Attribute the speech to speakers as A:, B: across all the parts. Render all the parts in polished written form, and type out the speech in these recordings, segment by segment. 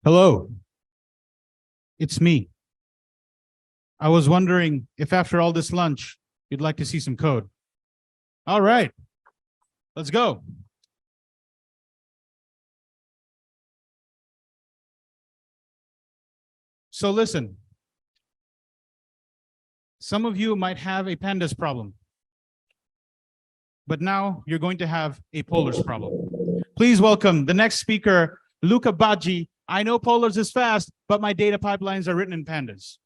A: Hello, it's me. I was wondering if after all this lunch, you'd like to see some code. All right, let's go. So listen, some of you might have a pandas problem, but now you're going to have a polars problem. Please welcome the next speaker, Luca Baggi. I know polars is fast, but my data pipelines are written in pandas.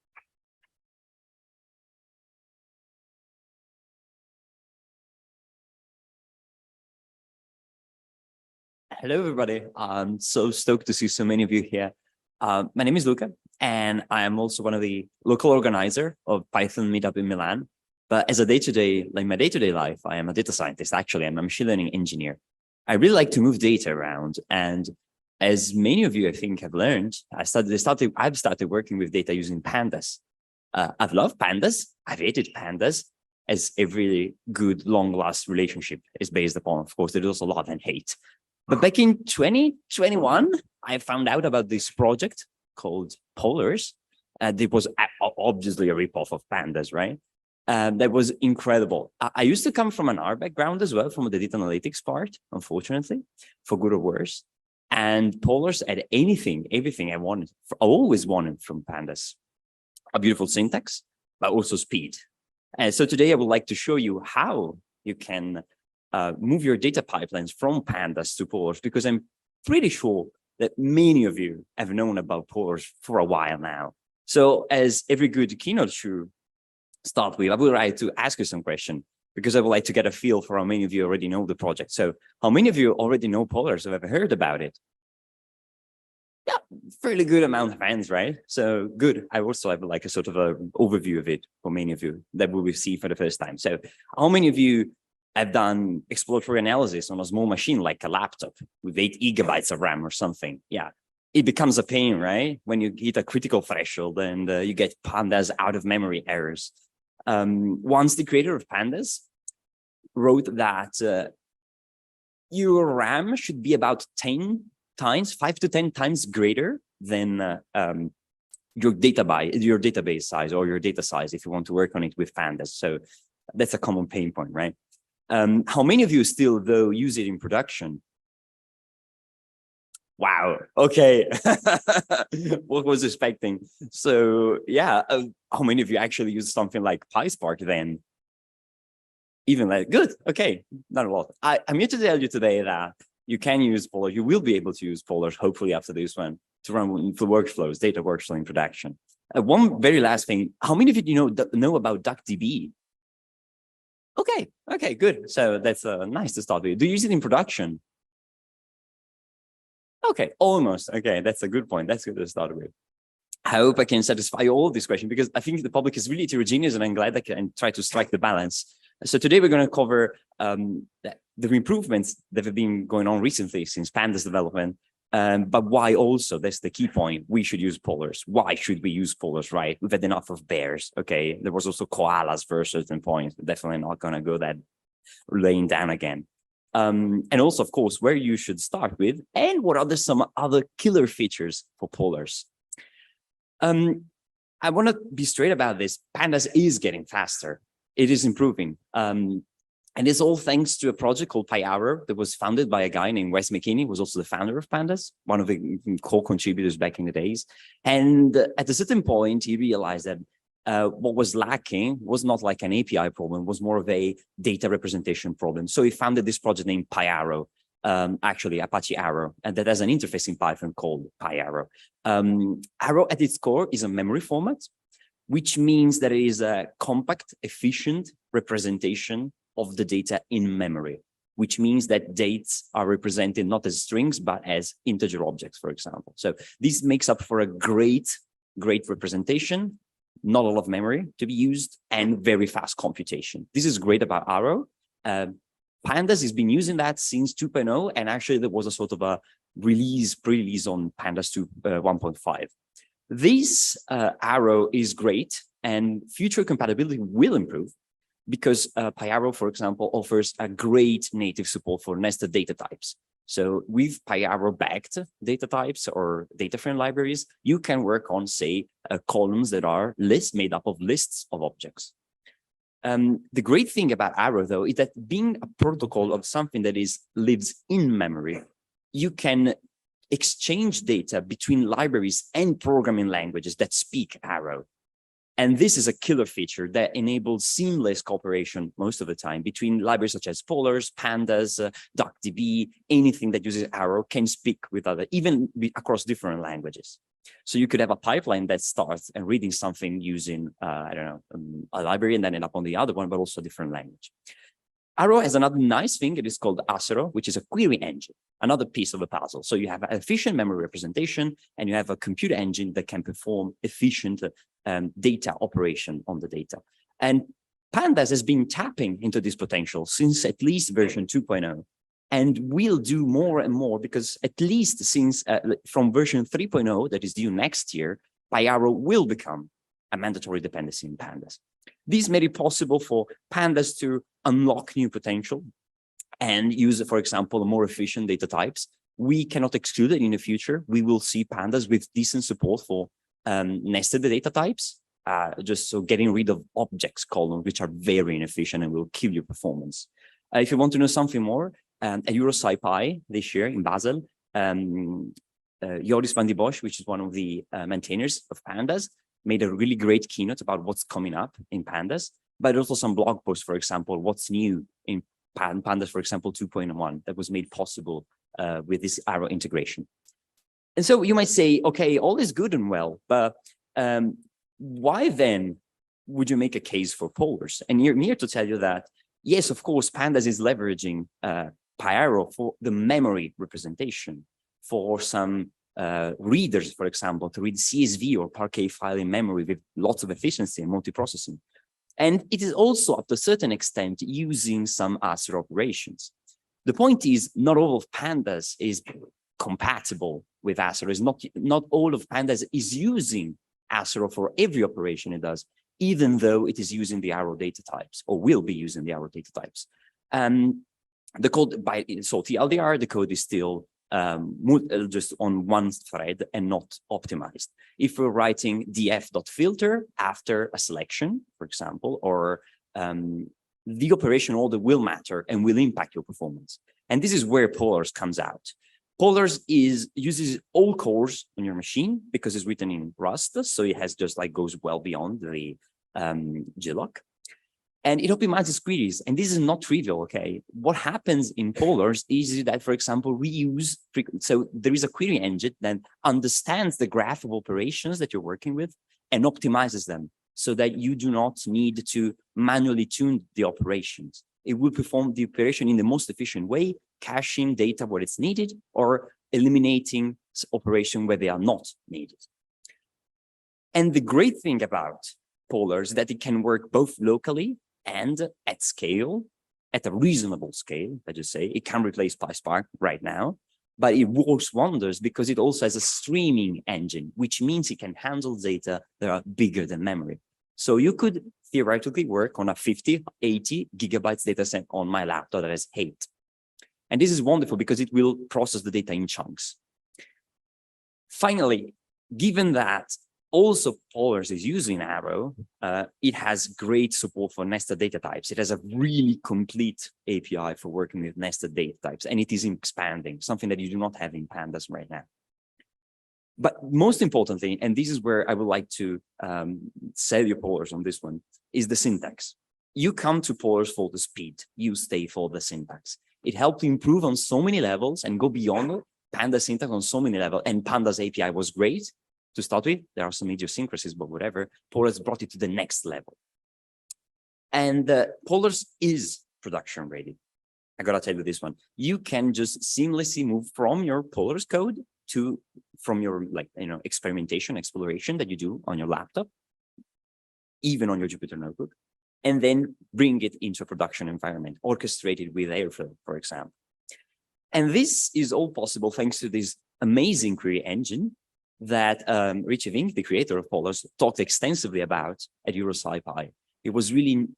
B: Hello, everybody. I'm so stoked to see so many of you here. My name is Luca, and I am also one of the local organizer of Python meetup in Milan. But as a day-to-day, like my day-to-day life, I am a data scientist. Actually, I'm a machine learning engineer. I really like to move data around. And as many of you, I think, have learned, I've started working with data using pandas. I've loved pandas. I've hated pandas, as every good, long-lasting relationship is based upon. Of course, there is also love and hate. But back in 2021, I found out about this project called Polars. It was obviously a ripoff of pandas, right? That was incredible. I used to come from an R background as well, from the data analytics part, unfortunately, for good or worse. And Polars had everything I wanted, I always wanted from pandas. A beautiful syntax, but also speed. And so today I would like to show you how you can move your data pipelines from pandas to polars, because I'm pretty sure that many of you have known about polars for a while now. So as every good keynote should start with, I would like to ask you some questions, because I would like to get a feel for how many of you already know the project. So how many of you already know polars, have ever heard about it? Yeah, fairly good amount of hands, right? So good. I also have like a sort of an overview of it for many of you that we will see for the first time. So how many of you have done exploratory analysis on a small machine like a laptop with 8 GB of RAM or something? Yeah, it becomes a pain, right? When you hit a critical threshold and you get pandas out of memory errors. Once the creator of pandas wrote that your RAM should be about 5 to 10 times greater than your database size or your data size if you want to work on it with pandas. So that's a common pain point, right? How many of you still, though, use it in production? Wow. Okay. What was expecting? So yeah, how many of you actually use something like PySpark then? Even like, good. Okay, not a lot. I'm here to tell you today that you can use Polars. You will be able to use Polars, hopefully after this one, to run for workflows, data workflow in production. One very last thing. How many of you know about DuckDB? Okay, good. So that's nice to start with. Do you use it in production? Okay, almost. Okay, that's a good point. That's good to start with. I hope I can satisfy all of these questions, because I think the public is really heterogeneous, and I'm glad I can try to strike the balance. So today we're going to cover the improvements that have been going on recently since pandas development, but why also, that's the key point, we should use polars. Why should we use polars, right? We've had enough of bears, okay? There was also koalas for a certain point. Definitely not going to go that laying down again. And also, of course, where you should start with, and what are some other killer features for polars. I want to be straight about this. Pandas is getting faster. It is improving. And it's all thanks to a project called PyArrow that was founded by a guy named Wes McKinney, who was also the founder of Pandas, one of the core contributors back in the days. And at a certain point, he realized that what was lacking was not like an API problem, was more of a data representation problem. So he founded this project named PyArrow, actually Apache Arrow, and that has an interface in Python called PyArrow. Arrow at its core is a memory format, which means that it is a compact, efficient representation of the data in memory, which means that dates are represented not as strings, but as integer objects, for example. So this makes up for a great representation, not a lot of memory to be used, and very fast computation. This is great about Arrow. Pandas has been using that since 2.0, and actually there was a sort of a pre-release on Pandas 1.5. This Arrow is great, and future compatibility will improve, because PyArrow, for example, offers a great native support for nested data types. So with PyArrow-backed data types or data frame libraries, you can work on, say, columns that are lists made up of lists of objects. The great thing about Arrow, though, is that being a protocol of something that lives in memory, you can exchange data between libraries and programming languages that speak Arrow. And this is a killer feature that enables seamless cooperation most of the time between libraries such as Polars, Pandas, DuckDB, anything that uses Arrow can speak with other, even across different languages. So you could have a pipeline that starts and reading something using, I don't know, a library and then end up on the other one, but also a different language. Arrow has another nice thing. It is called Acero, which is a query engine, another piece of the puzzle. So you have an efficient memory representation, and you have a computer engine that can perform efficient data operation on the data. And Pandas has been tapping into this potential since at least version 2.0. And will do more and more because at least since from version 3.0 that is due next year, PyArrow will become a mandatory dependency in Pandas. This made it possible for Pandas to unlock new potential and use, for example, more efficient data types. We cannot exclude it in the future. We will see Pandas with decent support for nested data types, just so getting rid of objects columns, which are very inefficient and will kill your performance. If you want to know something more, at EuroSciPy this year in Basel, Joris van die Bosch, which is one of the maintainers of Pandas, made a really great keynote about what's coming up in Pandas, but also some blog posts, for example, what's new in Pandas, for example, 2.1 that was made possible with this Arrow integration. And so you might say, okay, all is good and well, but why then would you make a case for polars? And I'm here to tell you that, yes, of course, Pandas is leveraging PyArrow for the memory representation for some readers, for example, to read CSV or Parquet file in memory with lots of efficiency and multiprocessing. And it is also, up to a certain extent, using some Acero operations. The point is, not all of Pandas is compatible with Acero. Not all of Pandas is using Acero for every operation it does, even though it is using the Arrow data types or will be using the Arrow data types. The code so TLDR, the code is still just on one thread and not optimized. If we're writing df.filter after a selection, for example, or the operation order will matter and will impact your performance. And this is where Polars comes out. Polars uses all cores on your machine because it's written in Rust, so it has just like goes well beyond the GLOC. And it optimizes queries. And this is not trivial, okay? What happens in Polars is that, for example, we use, so there is a query engine that understands the graph of operations that you're working with and optimizes them so that you do not need to manually tune the operations. It will perform the operation in the most efficient way, caching data where it's needed or eliminating operation where they are not needed. And the great thing about Polars is that it can work both locally and at scale, at a reasonable scale, I just say. It can replace PySpark right now, but it works wonders because it also has a streaming engine, which means it can handle data that are bigger than memory. So you could theoretically work on a 50, 80 gigabytes data set on my laptop that has 8. And this is wonderful because it will process the data in chunks. Finally, given that also Polars is using Arrow, it has great support for nested data types. It has a really complete API for working with nested data types, and it is expanding, something that you do not have in Pandas right now. But most importantly, and this is where I would like to sell you Polars on this one, is the syntax. You come to Polars for the speed, you stay for the syntax. It helped improve on so many levels and go beyond Pandas syntax on so many levels, and Pandas API was great. To start with, there are some idiosyncrasies, but whatever, Polars brought it to the next level. And Polars is production ready. I gotta tell you this one. You can just seamlessly move from your Polars code from your experimentation, exploration that you do on your laptop, even on your Jupyter notebook, and then bring it into a production environment, orchestrated with Airflow, for example. And this is all possible thanks to this amazing query engine that Richie Vink, the creator of Polars, talked extensively about at EuroSciPy. It was really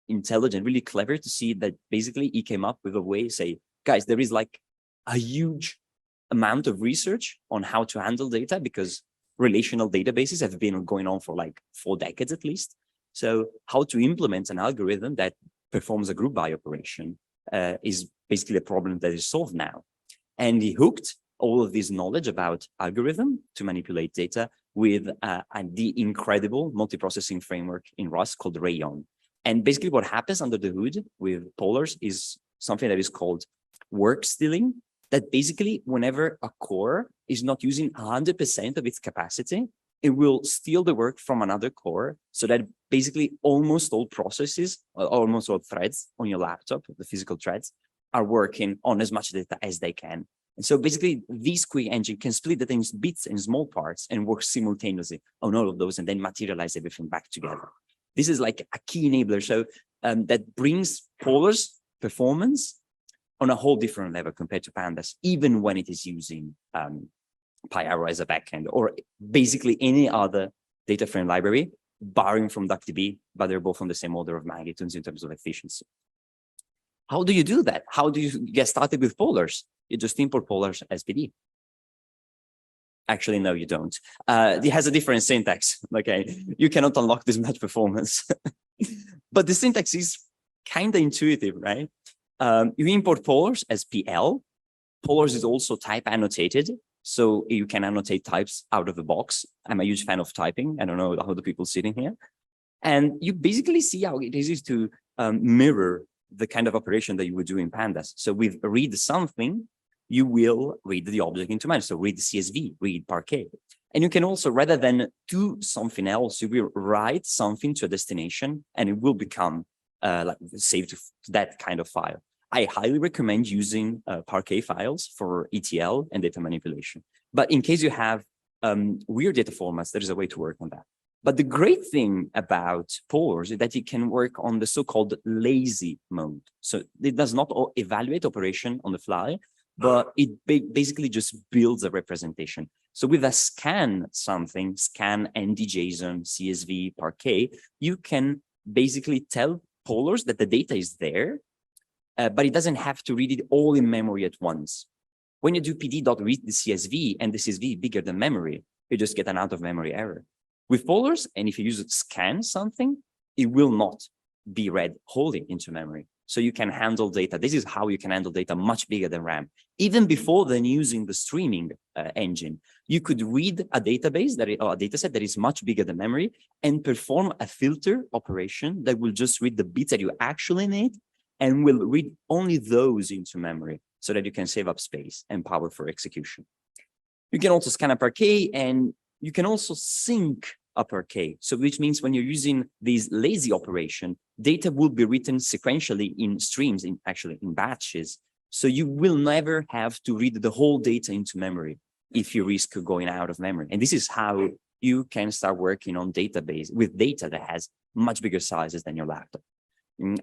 B: intelligent, really clever to see that basically he came up with a way to say, guys, there is like a huge amount of research on how to handle data because relational databases have been going on for like 4 decades at least. So how to implement an algorithm that performs a group by operation is basically a problem that is solved now. And he hooked all of this knowledge about algorithm to manipulate data with the incredible multiprocessing framework in Rust called Rayon. And basically what happens under the hood with polars is something that is called work stealing, that basically whenever a core is not using 100% of its capacity, it will steal the work from another core so that basically almost all processes, almost all threads on your laptop, the physical threads, are working on as much data as they can. And so basically this query engine can split data in bits and small parts and work simultaneously on all of those and then materialize everything back together. This is like a key enabler. So that brings Polar's performance on a whole different level compared to pandas, even when it is using PyArrow as a backend or basically any other data frame library, barring from DuckDB, but they're both on the same order of magnitudes in terms of efficiency. How do you do that? How do you get started with polars? You just import polars as PD. Actually, no, you don't. It has a different syntax. Okay, you cannot unlock this much performance. But the syntax is kind of intuitive, right? You import polars as PL. Polars is also type annotated, so you can annotate types out of the box. I'm a huge fan of typing. I don't know how the people sitting here. And you basically see how it is to mirror the kind of operation that you would do in pandas. So with read something, you will read the object into memory. So read CSV, read Parquet. And you can also, rather than do something else, you will write something to a destination and it will become like saved to that kind of file. I highly recommend using Parquet files for ETL and data manipulation. But in case you have weird data formats, there is a way to work on that. But the great thing about polars is that it can work on the so-called lazy mode. So it does not evaluate operation on the fly, but it basically just builds a representation. So with a scan something, scan NDJSON, CSV, Parquet, you can basically tell polars that the data is there, but it doesn't have to read it all in memory at once. When you do pd.read the CSV and the CSV bigger than memory, you just get an out of memory error. With polars, and if you use it scan something, it will not be read wholly into memory. So you can handle data. This is how you can handle data much bigger than RAM. Even before then using the streaming engine, you could read a database or a data set that is much bigger than memory and perform a filter operation that will just read the bits that you actually need and will read only those into memory so that you can save up space and power for execution. You can also scan a Parquet and you can also sync a Parquet. So which means when you're using these lazy operation, data will be written sequentially in streams, actually in batches. So you will never have to read the whole data into memory if you risk going out of memory. And this is how you can start working on database with data that has much bigger sizes than your laptop.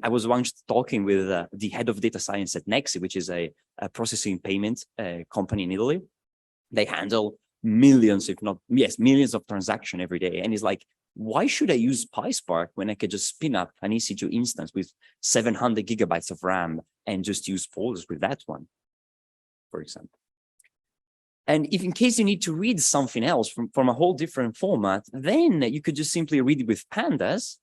B: I was once talking with the head of data science at Nexi, which is a processing payment company in Italy. They handle millions, if not, yes, millions of transactions every day. And he's like, why should I use PySpark when I could just spin up an EC2 instance with 700 gigabytes of RAM and just use polars with that one, for example. And if in case you need to read something else from a whole different format, then you could just simply read it with pandas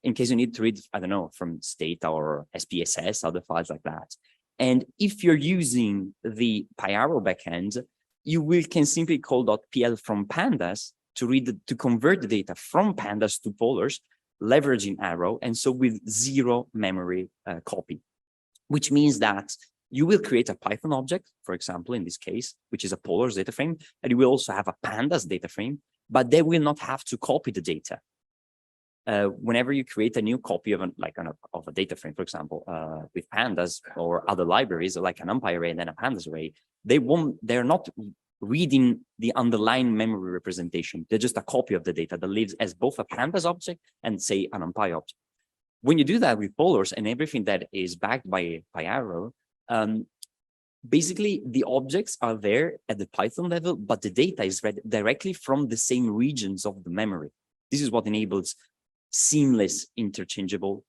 B: in case you need to read, I don't know, from Stata or SPSS, other files like that. And if you're using the PyArrow backend, you can simply call .pl from pandas to convert the data from pandas to polars, leveraging Arrow, and so with zero memory copy, which means that you will create a Python object, for example, in this case, which is a polars data frame, and you will also have a pandas data frame, but they will not have to copy the data. Whenever you create a new copy of a data frame, for example, with pandas or other libraries, like an NumPy array and then a pandas array, they're not reading the underlying memory representation. They're just a copy of the data that lives as both a pandas object and say an NumPy object. When you do that with polars and everything that is backed by Arrow, basically the objects are there at the Python level, but the data is read directly from the same regions of the memory. This is what enables seamless interchangeability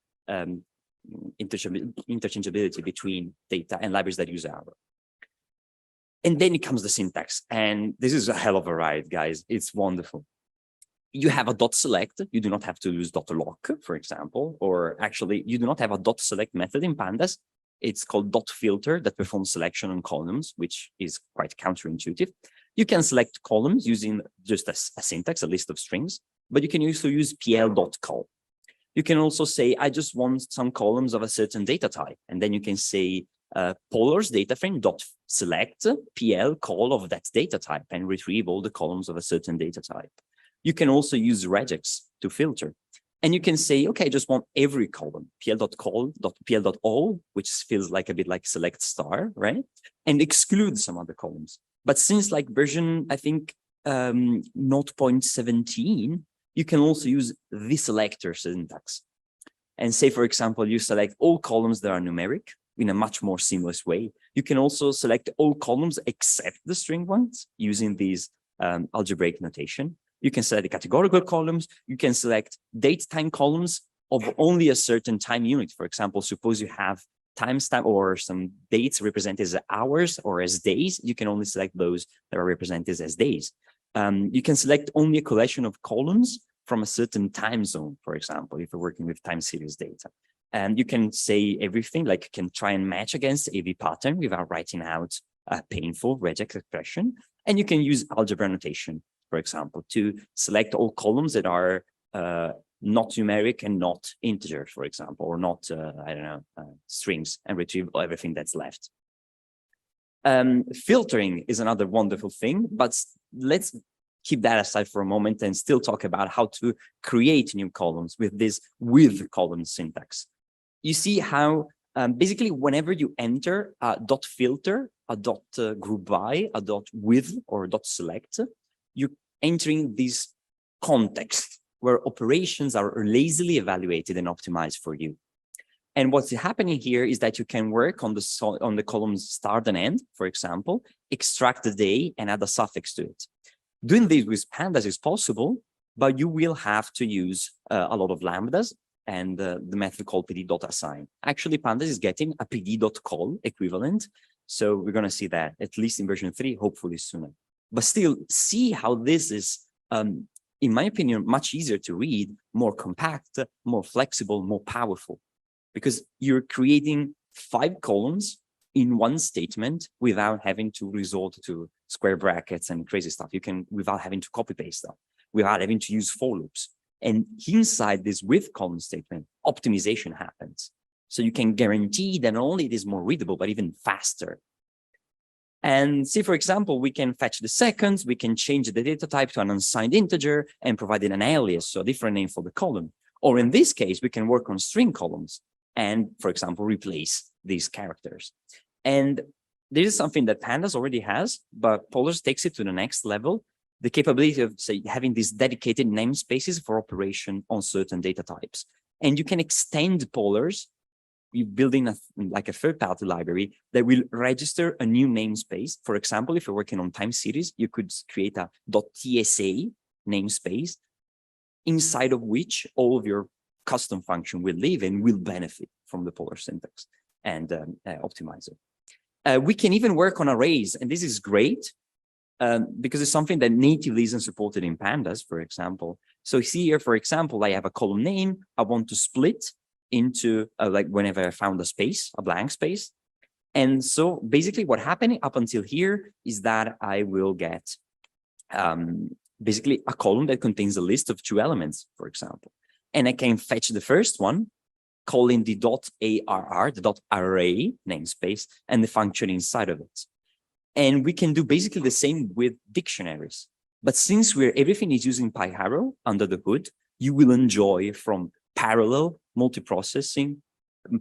B: between data and libraries that use Arrow. And then it comes the syntax. And this is a hell of a ride, guys. It's wonderful. You have a dot select. You do not have to use dot lock, for example, or actually you do not have a dot select method in pandas. It's called dot filter that performs selection on columns, which is quite counterintuitive. You can select columns using just a syntax, a list of strings, but you can also use pl.col. You can also say, I just want some columns of a certain data type. And then you can say polars data frame dot select pl call of that data type and retrieve all the columns of a certain data type. You can also use regex to filter. And you can say, okay, I just want every column, pl.call.pl.all, which feels like a bit like select star, right? And exclude some other columns. But since like version, I think 0.17, you can also use the selector syntax. And say, for example, you select all columns that are numeric in a much more seamless way. You can also select all columns except the string ones using these algebraic notation. You can select the categorical columns. You can select date time columns of only a certain time unit. For example, suppose you have timestamp or some dates represented as hours or as days. You can only select those that are represented as days. You can select only a collection of columns from a certain time zone, for example, if you're working with time series data. And you can say everything, like you can try and match against AV pattern without writing out a painful regex expression. And you can use algebra notation, for example, to select all columns that are not numeric and not integers, for example, or not, I don't know, strings, and retrieve everything that's left. Filtering is another wonderful thing, but let's keep that aside for a moment and still talk about how to create new columns with this with column syntax. You see how basically whenever you enter a dot filter, a dot group by, a dot with, or a dot select, you're entering this context where operations are lazily evaluated and optimized for you. And what's happening here is that you can work on the columns start and end, for example, extract the day and add a suffix to it. Doing this with pandas is possible, but you will have to use a lot of lambdas and the method called pd.assign. Actually, pandas is getting a pd.call equivalent. So we're going to see that at least in version 3, hopefully sooner. But still, see how this is, in my opinion, much easier to read, more compact, more flexible, more powerful, because you're creating 5 columns in one statement without having to resort to square brackets and crazy stuff. You can, without having to copy paste stuff, without having to use for loops. And inside this with column statement, optimization happens. So you can guarantee that not only it is more readable, but even faster. And see, for example, we can fetch the seconds, we can change the data type to an unsigned integer and provide an alias, so a different name for the column. Or in this case, we can work on string columns and, for example, replace these characters. And this is something that pandas already has, but polars takes it to the next level, the capability of, say, having these dedicated namespaces for operation on certain data types. And you can extend polars, you building like a third-party library that will register a new namespace. For example, if you're working on time series, you could create a .tsa namespace inside of which all of your custom function will live and will benefit from the polar syntax and optimizer. We can even work on arrays, and this is great because it's something that natively isn't supported in pandas, for example. So see here, for example, I have a column name. I want to split into like whenever I found a space, a blank space. And so basically what happened up until here is that I will get basically a column that contains a list of 2 elements, for example. And I can fetch the first one, calling the .arr, the .array namespace, and the function inside of it. And we can do basically the same with dictionaries. But since everything is using PyHarrow under the hood, you will enjoy from parallel multiprocessing,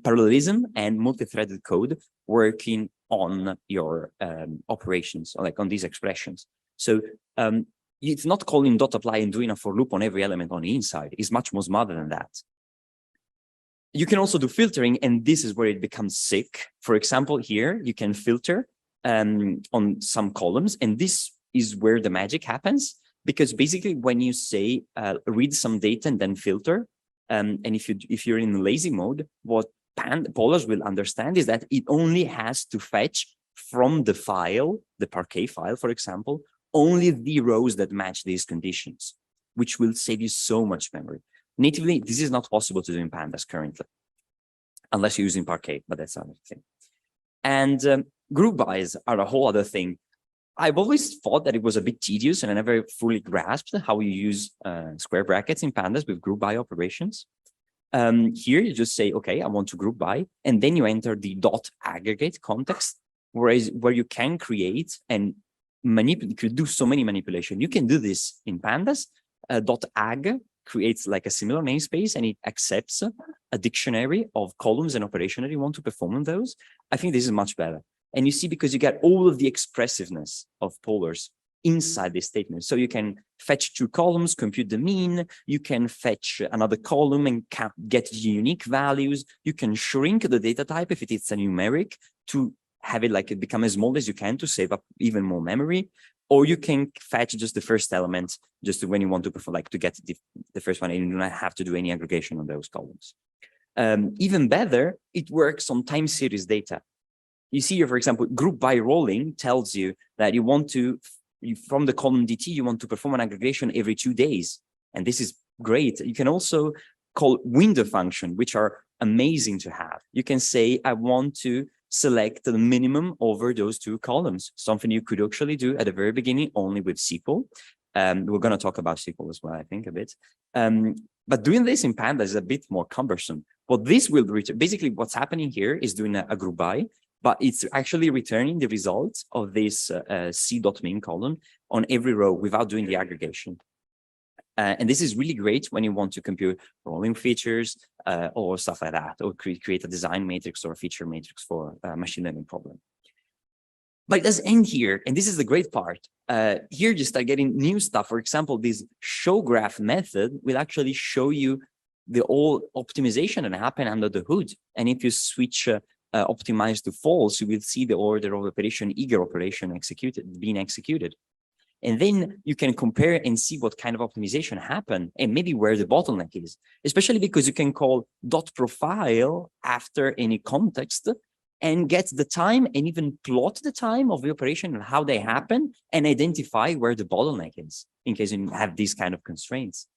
B: parallelism, and multi-threaded code working on your operations, like on these expressions. So it's not calling .apply and doing a for loop on every element on the inside. It's much more smarter than that. You can also do filtering, and this is where it becomes sick. For example, here you can filter on some columns, and this is where the magic happens, because basically when you say read some data and then filter, and if you're in lazy mode, what polars will understand is that it only has to fetch from the file, the Parquet file, for example, only the rows that match these conditions, which will save you so much memory. Natively, this is not possible to do in Pandas currently, unless you're using Parquet, but that's another thing. And group bys are a whole other thing. I've always thought that it was a bit tedious, and I never fully grasped how you use square brackets in Pandas with group by operations. Here you just say, okay, I want to group by, and then you enter the dot aggregate context, where you can create and manipulate, you could do so many manipulation. You can do this in Pandas. Dot ag creates like a similar namespace, and it accepts a dictionary of columns and operation that you want to perform on those. I think this is much better. And you see, because you get all of the expressiveness of polars inside this statement. So you can fetch 2 columns, compute the mean. You can fetch another column and get the unique values. You can shrink the data type if it's a numeric to have it like it become as small as you can to save up even more memory. Or you can fetch just the first element, just when you want to perform, like to get the first one, and you do not have to do any aggregation on those columns. Even better, it works on time series data. You see here, for example, group by rolling tells you that you want to, from the column DT, you want to perform an aggregation every 2 days. And this is great. You can also call window function, which are amazing to have. You can say, I want to select the minimum over those 2 columns, something you could actually do at the very beginning only with SQL. We're going to talk about SQL as well, I think, a bit. But doing this in Pandas is a bit more cumbersome. What this will return, basically what's happening here is doing a group by, but it's actually returning the results of this c.min column on every row without doing the aggregation. And this is really great when you want to compute rolling features or stuff like that, or create a design matrix or a feature matrix for a machine learning problem. But it does end here, and this is the great part. Here you start getting new stuff. For example, this show graph method will actually show you the whole optimization that happened under the hood. And if you switch optimize to false, you will see the order of operation, eager operation being executed. And then you can compare and see what kind of optimization happened and maybe where the bottleneck is, especially because you can call dot profile after any context and get the time and even plot the time of the operation and how they happen and identify where the bottleneck is in case you have these kind of constraints.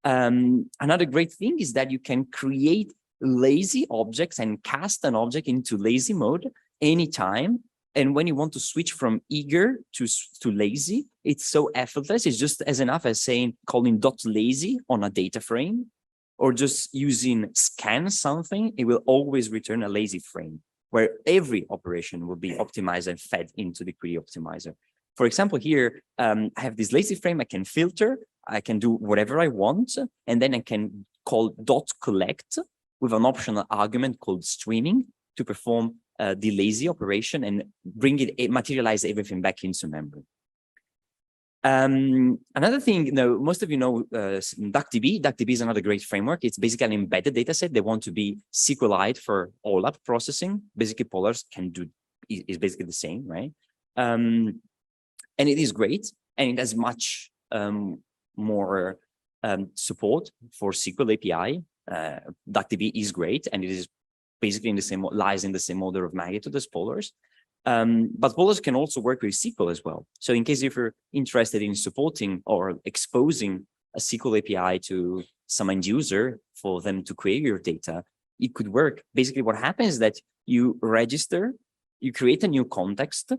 B: Another great thing is that you can create lazy objects and cast an object into lazy mode anytime. And when you want to switch from eager to lazy, it's so effortless. It's just as enough as saying calling .lazy on a data frame, or just using scan something. It will always return a lazy frame where every operation will be optimized and fed into the query optimizer. For example, here I have this lazy frame. I can filter. I can do whatever I want, and then I can call .collect with an optional argument called streaming to perform the lazy operation and bring it, materialize everything back into memory. Another thing, most of you know DuckDB. DuckDB is another great framework. It's basically an embedded data set. They want to be SQLite for OLAP processing. Basically, Polars can do is basically the same, right? And it is great, and it has much more support for SQL API. DuckDB is great, and it is basically in the same, lies in the same order of magnitude as Polars. But Polars can also work with SQL as well. So in case if you're interested in supporting or exposing a SQL API to some end user for them to query your data, it could work. Basically what happens is that you register, you create a new context,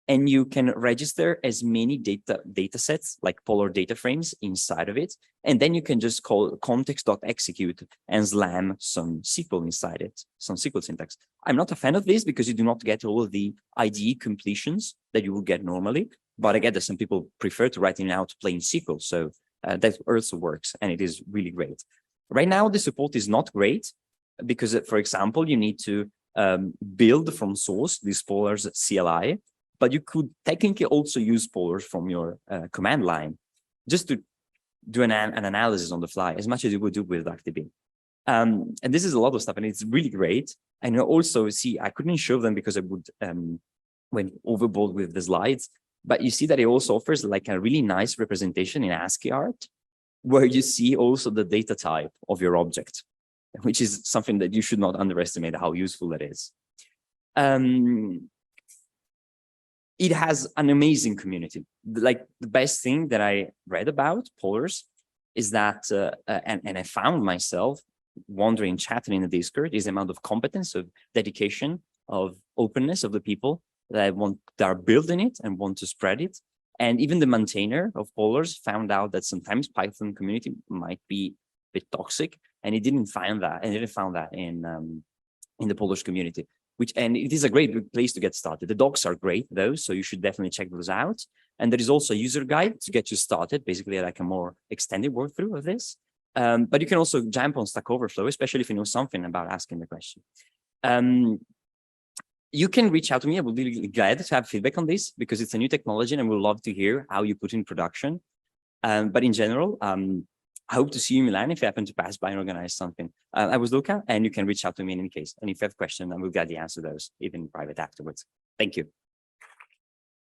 B: and you can register as many data sets like Polar data frames inside of it. And then you can just call context.execute and slam some SQL inside it, some SQL syntax. I'm not a fan of this because you do not get all of the IDE completions that you would get normally. But I get that some people prefer to write in out plain SQL. So that also works, and it is really great. Right now, the support is not great because, for example, you need to build from source this Polar's CLI. But you could technically also use Polars from your command line just to do an analysis on the fly, as much as you would do with DuckDB. And this is a lot of stuff, and it's really great. And you also see, I couldn't show them because I would went overboard with the slides, but you see that it also offers like a really nice representation in ASCII art, where you see also the data type of your object, which is something that you should not underestimate how useful that is. it has an amazing community. Like the best thing that I read about Polars is that, and I found myself wondering, chatting in the Discord, is the amount of competence, of dedication, of openness of the people that are building it and want to spread it. And even the maintainer of Polars found out that sometimes Python community might be a bit toxic, and he didn't find that, in the Polars community. And it is a great place to get started. The docs are great though, so you should definitely check those out. And there is also a user guide to get you started, basically like a more extended walkthrough of this. But you can also jump on Stack Overflow, especially if you know something about asking the question. You can reach out to me. I will be really glad to have feedback on this because it's a new technology and we'll love to hear how you put in production. But in general, I hope to see you in Milan if you happen to pass by and organize something. I was Luca, and you can reach out to me in any case. And if you have questions, I will gladly answer those, even in private afterwards. Thank you.